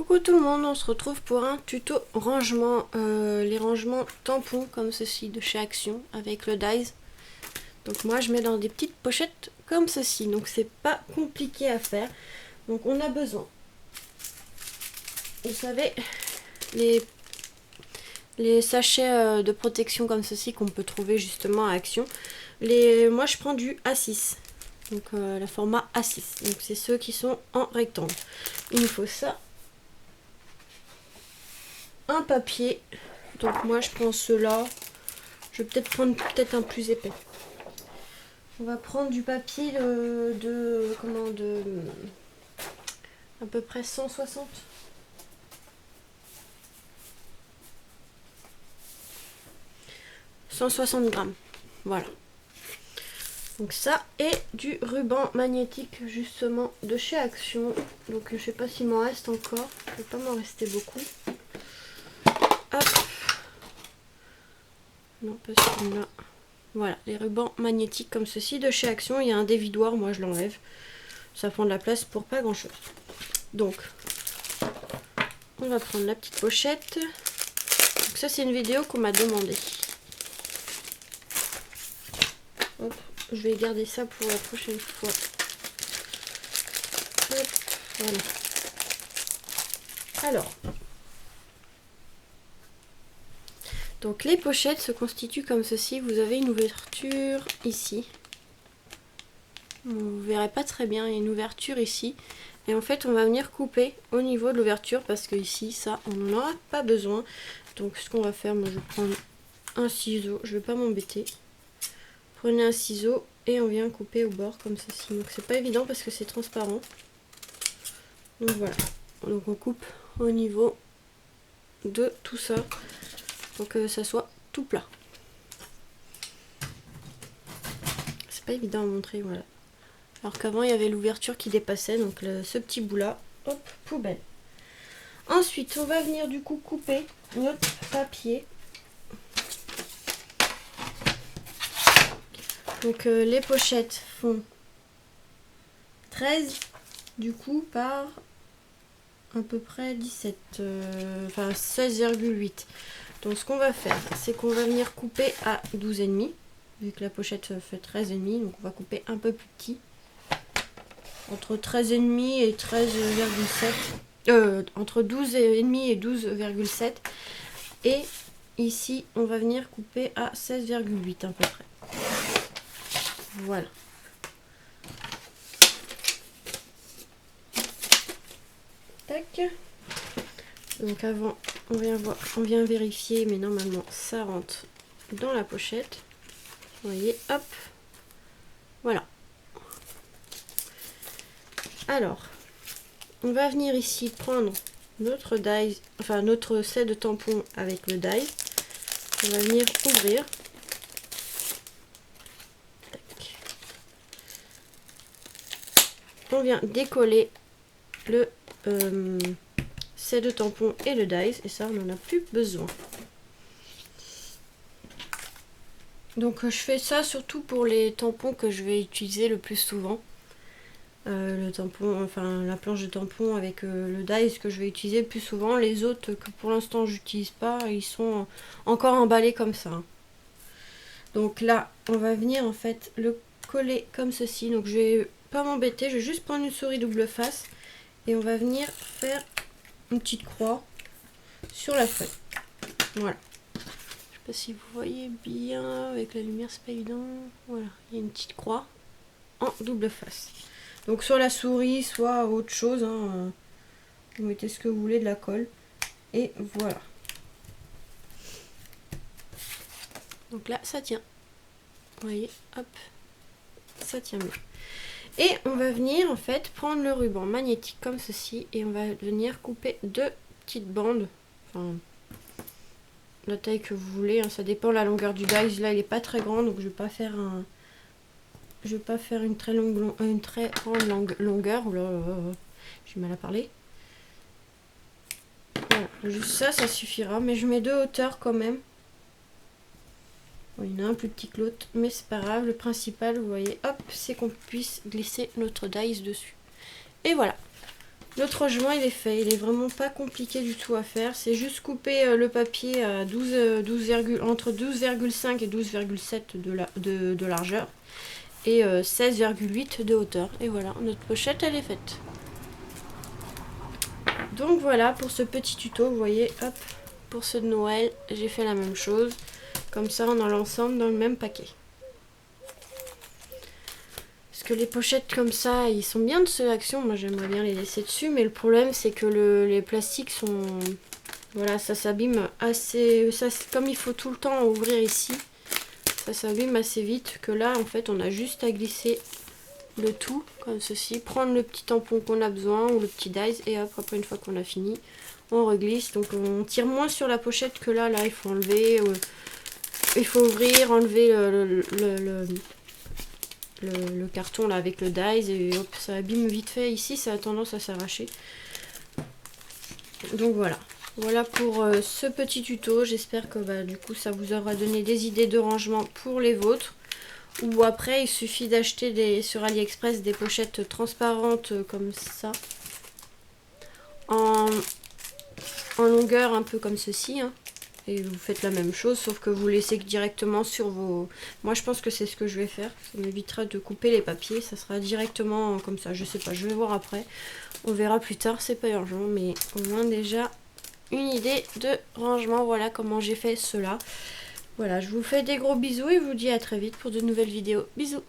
Coucou tout le monde, on se retrouve pour un tuto rangement, les rangements tampons comme ceci de chez Action avec le Dies. Donc moi je mets dans des petites pochettes comme ceci, donc c'est pas compliqué à faire. Donc on a besoin, vous savez, les sachets de protection comme ceci qu'on peut trouver justement à Action. Moi je prends du A6, donc le format A6, donc c'est ceux qui sont en rectangle. Il nous faut ça. Un papier, donc moi je prends ceux-là, je vais peut-être prendre un plus épais. On va prendre du papier de à peu près 160. Grammes, voilà. Donc ça, et du ruban magnétique justement de chez Action. Donc je sais pas s'il m'en reste encore, il ne va pas m'en rester beaucoup. Hop. Non, pas celui-là. Voilà, les rubans magnétiques comme ceci de chez Action. Il y a un dévidoir, moi je l'enlève. Ça prend de la place pour pas grand chose. Donc, on va prendre la petite pochette. Donc ça c'est une vidéo qu'on m'a demandé. Hop, je vais garder ça pour la prochaine fois. Hop, voilà. Alors, donc les pochettes se constituent comme ceci. Vous avez une ouverture ici. Vous verrez pas très bien, il y a une ouverture ici. Et en fait, on va venir couper au niveau de l'ouverture parce que ici, ça, on n'en aura pas besoin. Donc, ce qu'on va faire, moi, je vais prendre un ciseau. Je vais pas m'embêter. Prenez un ciseau et on vient couper au bord comme ceci. Donc, c'est pas évident parce que c'est transparent. Donc, voilà. Donc, on coupe au niveau de tout ça pour que ça soit tout plat. C'est pas évident à montrer, voilà. Alors qu'avant il y avait l'ouverture qui dépassait, donc ce petit bout là, hop, poubelle. Ensuite on va venir du coup couper notre papier. Donc les pochettes font 13 du coup par à peu près 17, enfin 16,8. Donc ce qu'on va faire, c'est qu'on va venir couper à 12,5, vu que la pochette fait 13,5, donc on va couper un peu plus petit. Entre 13,5 et 13,7. Entre 12,5 et 12,7. Et ici, on va venir couper à 16,8 à peu près. Voilà. Tac. Donc avant, on vient vérifier, mais normalement, ça rentre dans la pochette. Vous voyez, hop. Voilà. Alors, on va venir ici prendre notre die, enfin notre set de tampons avec le die. On va venir ouvrir. Tac. On vient décoller le set de tampons et le die, et ça on n'en a plus besoin. Donc je fais ça surtout pour les tampons que je vais utiliser le plus souvent. Le tampon, enfin la planche de tampon avec le dies que je vais utiliser le plus souvent. Les autres que pour l'instant j'utilise pas, ils sont encore emballés comme ça. Donc là on va venir en fait le coller comme ceci. Donc je vais pas m'embêter, je vais juste prendre une souris double face et on va venir faire une petite croix sur la feuille. Voilà. Je sais pas si vous voyez bien avec la lumière, c'est pas évident. Voilà, il y a une petite croix en double face. Donc soit la souris, soit autre chose, hein. Vous mettez ce que vous voulez, de la colle. Et voilà. Donc là, ça tient. Vous voyez, hop, ça tient bien. Et on va venir en fait prendre le ruban magnétique comme ceci. Et on va venir couper deux petites bandes. Enfin, la taille que vous voulez, hein, ça dépend de la longueur du dies. Là, il n'est pas très grand, donc je vais pas faire une très grande longueur. J'ai mal à parler. Voilà, juste ça suffira. Mais je mets deux hauteurs quand même. Bon, il y en a un plus petit que l'autre, mais c'est pas grave. Le principal, vous voyez, hop, c'est qu'on puisse glisser notre dies dessus. Et voilà. Notre rangement il est fait, il est vraiment pas compliqué du tout à faire. C'est juste couper le papier à entre 12,5 et 12,7 de largeur et 16,8 de hauteur. Et voilà, notre pochette elle est faite. Donc voilà pour ce petit tuto, vous voyez, hop, pour ceux de Noël, j'ai fait la même chose. Comme ça on a l'ensemble dans le même paquet. Parce que les pochettes comme ça, ils sont bien de sélection, moi j'aimerais bien les laisser dessus, mais le problème c'est que les plastiques sont... Voilà, ça s'abîme assez... comme il faut tout le temps ouvrir ici, ça s'abîme assez vite, que là en fait on a juste à glisser le tout comme ceci, prendre le petit tampon qu'on a besoin ou le petit dies et hop, après une fois qu'on a fini on reglisse. Donc on tire moins sur la pochette que là il faut enlever, il faut ouvrir, enlever le carton là avec le dies et hop, ça abîme vite fait. Ici ça a tendance à s'arracher. Donc voilà pour ce petit tuto. J'espère que du coup ça vous aura donné des idées de rangement pour les vôtres. Ou après il suffit d'acheter sur AliExpress des pochettes transparentes comme ça, en longueur un peu comme ceci, hein. Et vous faites la même chose, sauf que vous laissez directement sur vos... Moi je pense que c'est ce que je vais faire, ça m'évitera de couper les papiers, ça sera directement comme ça, je sais pas, je vais voir après, on verra plus tard, c'est pas urgent, mais au moins déjà une idée de rangement. Voilà comment j'ai fait cela. Voilà, je vous fais des gros bisous et je vous dis à très vite pour de nouvelles vidéos. Bisous!